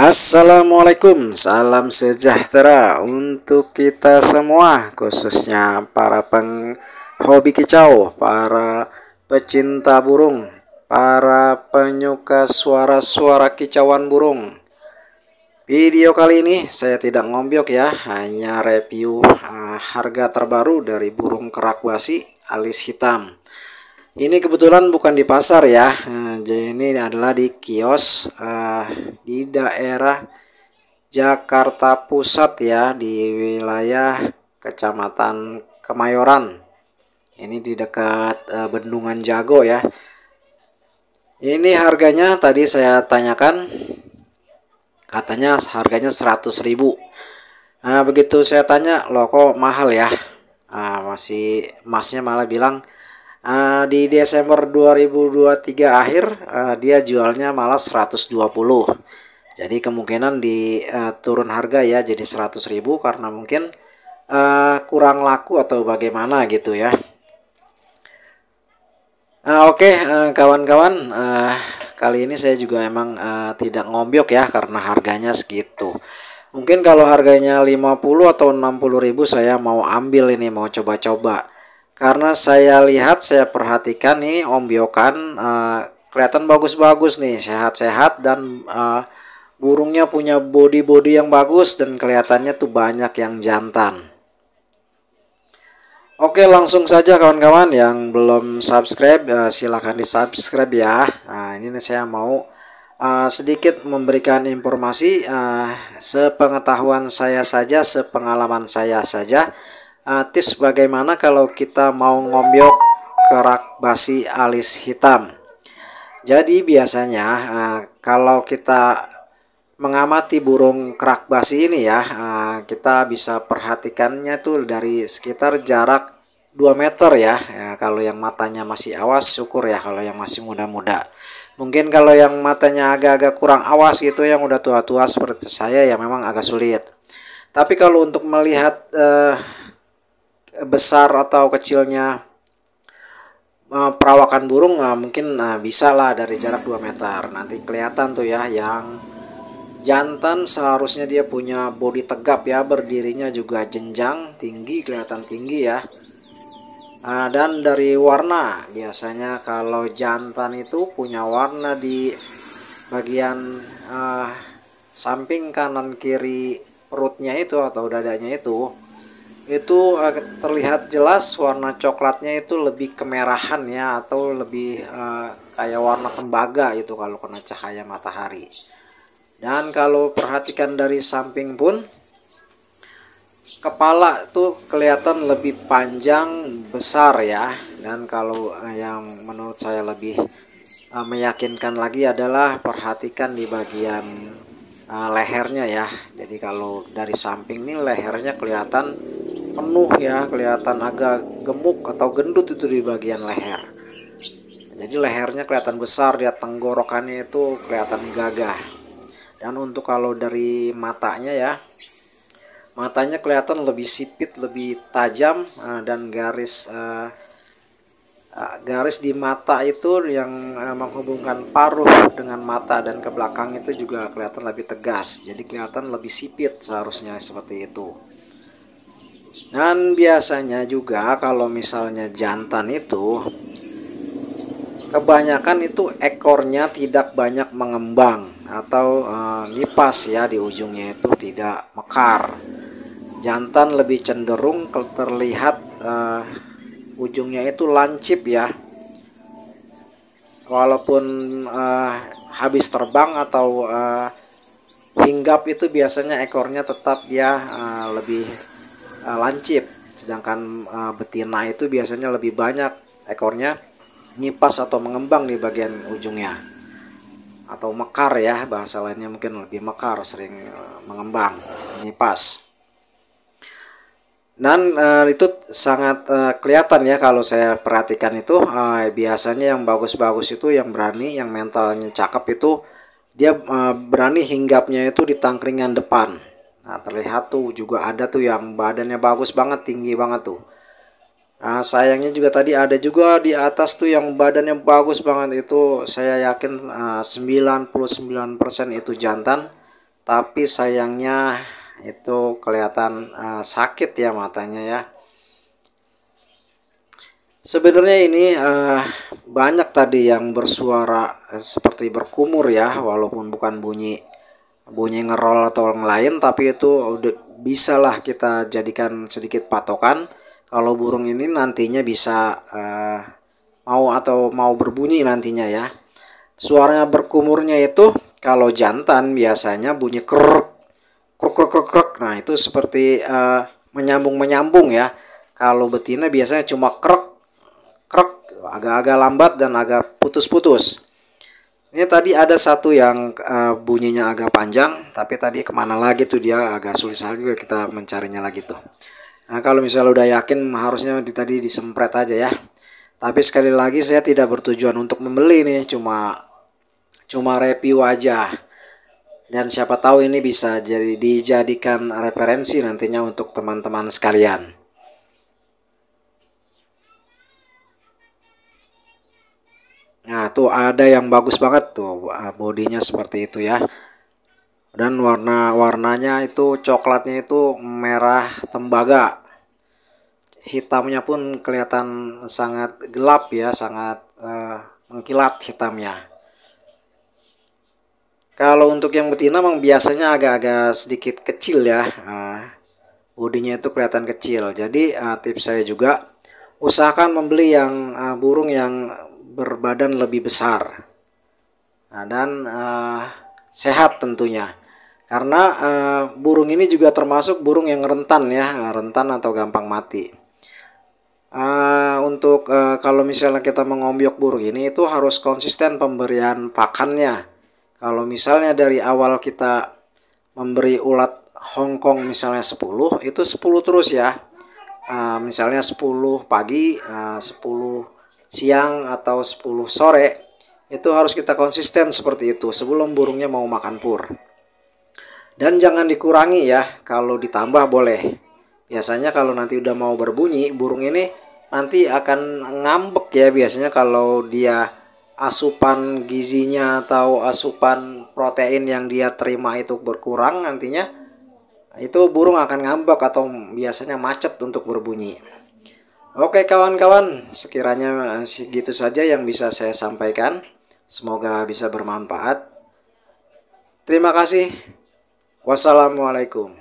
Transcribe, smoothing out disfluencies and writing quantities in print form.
Assalamualaikum, salam sejahtera untuk kita semua, khususnya para penghobi kicau, para pecinta burung, para penyuka suara-suara kicauan burung. Video kali ini saya tidak ngombyok ya, hanya review harga terbaru dari burung kerak basi alis hitam. Ini kebetulan bukan di pasar ya, jadi ini adalah di kios di daerah Jakarta Pusat ya, di wilayah Kecamatan Kemayoran. Ini di dekat Bendungan Jago ya. Ini harganya tadi saya tanyakan, katanya harganya 100.000. Nah, begitu saya tanya, loh kok mahal ya? Masnya malah bilang di Desember 2023 akhir dia jualnya malah 120. Jadi kemungkinan di turun harga ya, jadi 100.000 karena mungkin kurang laku atau bagaimana gitu ya. Oke, kawan-kawan, kali ini saya juga emang tidak ngombyok ya karena harganya segitu. Mungkin kalau harganya 50 atau 60.000 saya mau ambil ini, mau coba-coba. Karena saya lihat, saya perhatikan nih ombyokan kelihatan bagus-bagus nih, sehat-sehat, dan burungnya punya body yang bagus dan kelihatannya tuh banyak yang jantan. Oke, langsung saja kawan-kawan yang belum subscribe, silahkan di subscribe ya. Nah, ini saya mau sedikit memberikan informasi sepengetahuan saya saja, sepengalaman saya saja. Tips bagaimana kalau kita mau ngombyok kerak basi alis hitam. Jadi biasanya kalau kita mengamati burung kerak basi ini ya, kita bisa perhatikannya tuh dari sekitar jarak 2 meter ya. Kalau yang matanya masih awas syukur ya, kalau yang masih muda-muda. Mungkin kalau yang matanya agak-agak kurang awas gitu, yang udah tua-tua seperti saya ya, memang agak sulit. Tapi kalau untuk melihat besar atau kecilnya perawakan burung, mungkin bisa lah dari jarak 2 meter. Nanti kelihatan tuh ya, yang jantan seharusnya dia punya bodi tegap ya, berdirinya juga jenjang tinggi, kelihatan tinggi ya. Dan dari warna, biasanya kalau jantan itu punya warna di bagian samping kanan kiri perutnya itu atau dadanya itu terlihat jelas warna coklatnya itu lebih kemerahan ya, atau lebih kayak warna tembaga itu kalau kena cahaya matahari. Dan kalau perhatikan dari samping pun, kepala tuh kelihatan lebih panjang besar ya. Dan kalau yang menurut saya lebih meyakinkan lagi adalah perhatikan di bagian lehernya ya. Jadi kalau dari samping nih lehernya kelihatan penuh ya, kelihatan agak gemuk atau gendut itu di bagian leher. Jadi lehernya kelihatan besar, dia tenggorokannya itu kelihatan gagah. Dan untuk kalau dari matanya ya, matanya kelihatan lebih sipit, lebih tajam, dan garis di mata itu yang menghubungkan paruh dengan mata dan ke belakang itu juga kelihatan lebih tegas. Jadi kelihatan lebih sipit seharusnya, seperti itu. Dan biasanya juga kalau misalnya jantan itu kebanyakan itu ekornya tidak banyak mengembang atau ngipas ya, di ujungnya itu tidak mekar. Jantan lebih cenderung terlihat ujungnya itu lancip ya. Walaupun habis terbang atau hinggap itu biasanya ekornya tetap dia lebih lancip, sedangkan betina itu biasanya lebih banyak ekornya nyipas atau mengembang di bagian ujungnya, atau mekar ya, bahasa lainnya mungkin lebih mekar, sering mengembang, nyipas. Dan itu sangat kelihatan ya kalau saya perhatikan itu. Biasanya yang bagus-bagus itu, yang berani, yang mentalnya cakep itu, dia berani hinggapnya itu di tangkringan depan. Nah, terlihat tuh juga ada tuh yang badannya bagus banget, tinggi banget tuh. Nah, sayangnya juga tadi ada juga di atas tuh yang badannya bagus banget itu, saya yakin 99% itu jantan. tapi sayangnya itu kelihatan sakit ya matanya ya. Sebenarnya ini banyak tadi yang bersuara seperti berkumur ya, walaupun bukan bunyi ngerol atau yang lain, tapi itu udah bisalah kita jadikan sedikit patokan kalau burung ini nantinya bisa mau berbunyi nantinya ya. Suaranya berkumurnya itu kalau jantan biasanya bunyi krek krek krek krek. Nah, itu seperti menyambung ya. Kalau betina biasanya cuma krek krek, agak-agak lambat dan agak putus-putus. Ini tadi ada satu yang bunyinya agak panjang, tapi tadi kemana lagi tuh, dia agak sulit sekali kita mencarinya lagi tuh. Nah, kalau misalnya udah yakin harusnya tadi disempret aja ya. Tapi sekali lagi saya tidak bertujuan untuk membeli nih, cuma review aja. Dan siapa tahu ini bisa dijadikan referensi nantinya untuk teman-teman sekalian. Nah, tuh ada yang bagus banget tuh, bodinya seperti itu ya. Dan warnanya itu coklatnya itu merah tembaga. Hitamnya pun kelihatan sangat gelap ya, sangat mengkilat hitamnya. Kalau untuk yang betina memang biasanya agak-agak sedikit kecil ya. Bodinya itu kelihatan kecil. Jadi tips saya juga usahakan membeli yang burung yang berbadan lebih besar dan sehat tentunya, karena burung ini juga termasuk burung yang rentan ya, rentan atau gampang mati. Untuk kalau misalnya kita mengombyok burung ini itu harus konsisten pemberian pakannya. Kalau misalnya dari awal kita memberi ulat Hongkong misalnya 10, itu 10 terus ya. Misalnya 10 pagi, 10 siang atau 10 sore, itu harus kita konsisten seperti itu sebelum burungnya mau makan pur. Dan jangan dikurangi ya, kalau ditambah boleh. Biasanya kalau nanti udah mau berbunyi, burung ini nanti akan ngambek ya, biasanya kalau dia asupan gizinya atau asupan protein yang dia terima itu berkurang, nantinya itu burung akan ngambek atau biasanya macet untuk berbunyi. Oke kawan-kawan, sekiranya segitu saja yang bisa saya sampaikan. Semoga bisa bermanfaat. Terima kasih. Wassalamualaikum.